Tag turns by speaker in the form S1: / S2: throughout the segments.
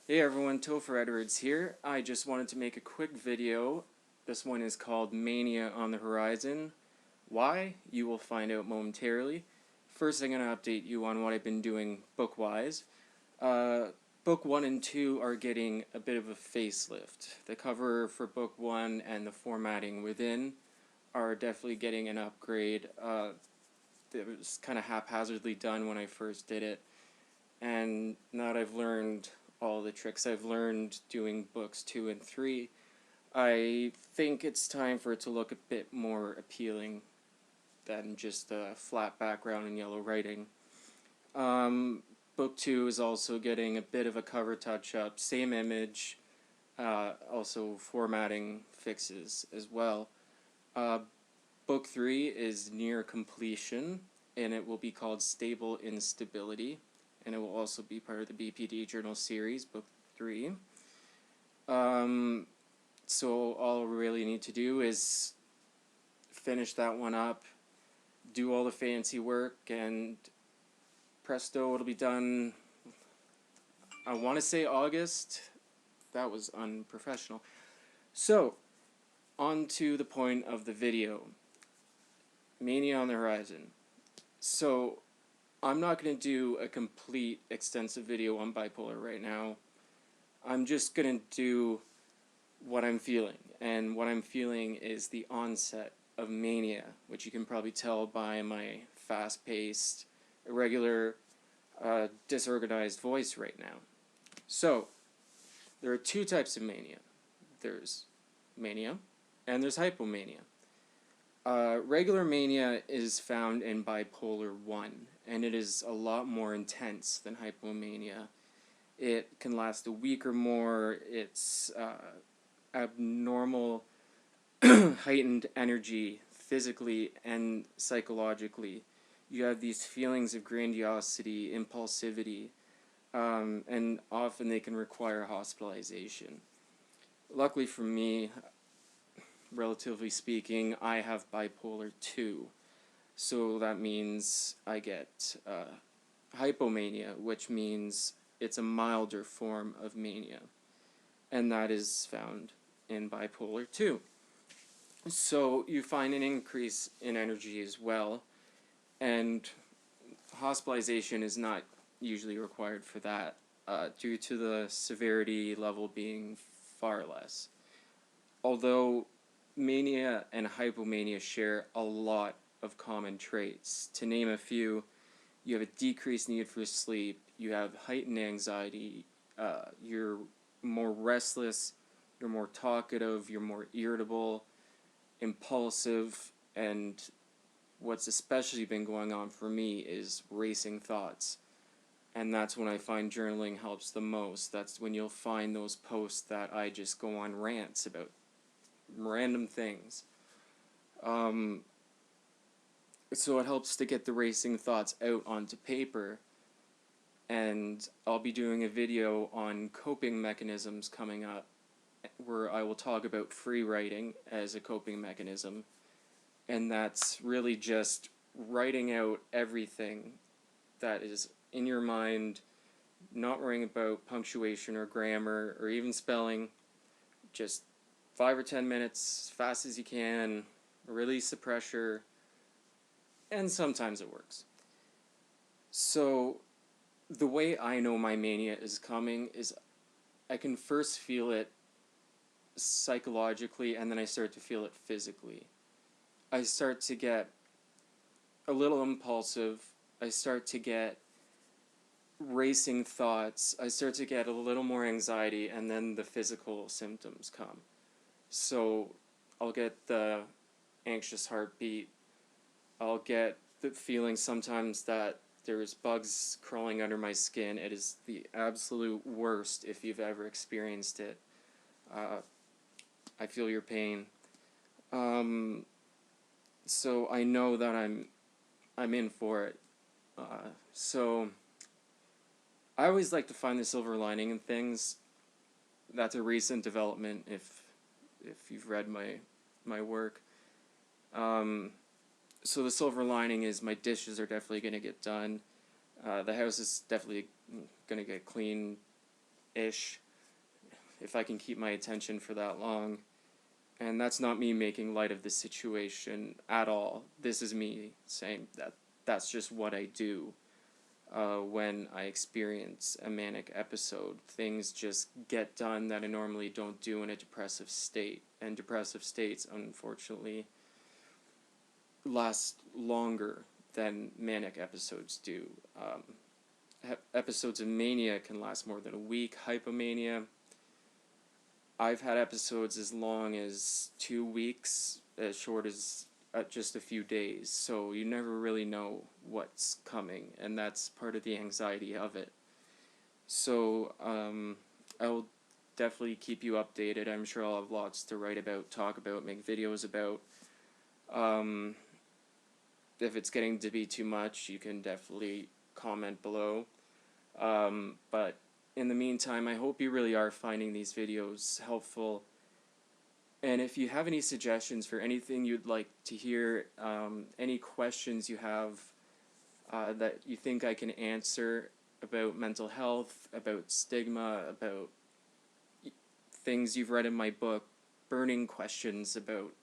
S1: Hey everyone, Topher here. I just wanted to make a quick video. This one is called Mania on the Horizon. Why? You will find out momentarily. First, I'm going to update you on what I've been doing book-wise. Book 1 and 2 are getting a bit of a facelift. The cover for Book 1 and the formatting within are definitely getting an upgrade. It was kind of haphazardly done when I first did it. And now that I've learned all the tricks I've learned doing books 2 and 3, I think it's time for it to look a bit more appealing than just a flat background and yellow writing. Book 2 is also getting a bit of a cover touch-up, same image, also formatting fixes as well. Book 3 is near completion, and it will be called Stable Instability, and it will also be part of the BPD Journal series, Book 3. So all I really need to do is finish that one up, do all the fancy work, and presto, it'll be done. I want to say August. That was unprofessional. So, on to the point of the video. Mania on the Horizon. So, I'm not going to do a complete extensive video on bipolar right now. I'm just going to do what I'm feeling. And what I'm feeling is the onset of mania, which you can probably tell by my fast-paced, irregular, disorganized voice right now. So, there are two types of mania. There's mania, and there's hypomania. Regular mania is found in bipolar 1, and it is a lot more intense than hypomania. It can last a week or more. It's abnormal, heightened energy, physically and psychologically. You have these feelings of grandiosity, impulsivity, and often they can require hospitalization. Luckily for me, relatively speaking, I have bipolar 2. So that means I get hypomania, which means it's a milder form of mania. And that is found in bipolar 2. So you find an increase in energy as well, and hospitalization is not usually required for that, due to the severity level being far less. Although mania and hypomania share a lot of common traits. To name a few, you have a decreased need for sleep, you have heightened anxiety, you're more restless, you're more talkative, you're more irritable, impulsive, and what's especially been going on for me is racing thoughts. And that's when I find journaling helps the most. That's when you'll find those posts that I just go on rants about random things. So it helps to get the racing thoughts out onto paper. And I'll be doing a video on coping mechanisms coming up, where I will talk about free writing as a coping mechanism. And that's really just writing out everything that is in your mind, not worrying about punctuation or grammar or even spelling. Just 5 or 10 minutes, as fast as you can, release the pressure, and sometimes it works. So, the way I know my mania is coming is I can first feel it psychologically, and then I start to feel it physically. I start to get a little impulsive, I start to get racing thoughts, I start to get a little more anxiety, and then the physical symptoms come. So I'll get the anxious heartbeat, I'll get the feeling sometimes that there's bugs crawling under my skin. It is the absolute worst if you've ever experienced it. I feel your pain. So I know that I'm in for it. So I always like to find the silver lining in things. That's a recent development if you've read my work. So the silver lining is my dishes are definitely going to get done. The house is definitely going to get clean ish, if I can keep my attention for that long. And that's not me making light of the situation at all. This is me saying that that's just what I do when I experience a manic episode. Things just get done that I normally don't do in a depressive state. And depressive states, unfortunately, last longer than manic episodes do. Episodes of mania can last more than a week. Hypomania, I've had episodes as long as 2 weeks, as short as just a few days, so you never really know what's coming, and that's part of the anxiety of it. So I'll definitely keep you updated. I'm sure I'll have lots to write about, talk about, make videos about. Um, if it's getting to be too much, you can definitely comment below. But in the meantime, I hope you really are finding these videos helpful. And if you have any suggestions for anything you'd like to hear, any questions you have that you think I can answer about mental health, about stigma, about things you've read in my book, burning questions about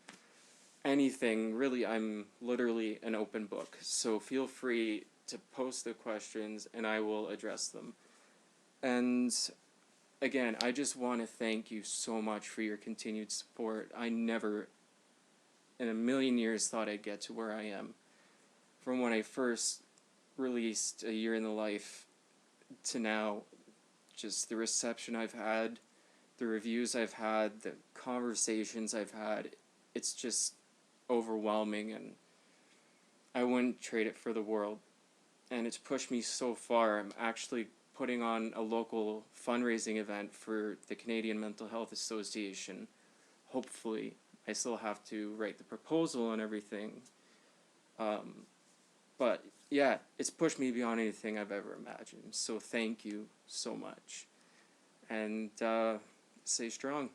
S1: anything, really, I'm literally an open book. So feel free to post the questions and I will address them. And again, I just want to thank you so much for your continued support. I never in a million years thought I'd get to where I am. From when I first released A Year in the Life to now, just the reception I've had, the reviews I've had, the conversations I've had, it's just overwhelming, and I wouldn't trade it for the world. And it's pushed me so far. I'm actually putting on a local fundraising event for the Canadian Mental Health Association. Hopefully. I still have to write the proposal and everything. But yeah, it's pushed me beyond anything I've ever imagined. So thank you so much. And stay strong.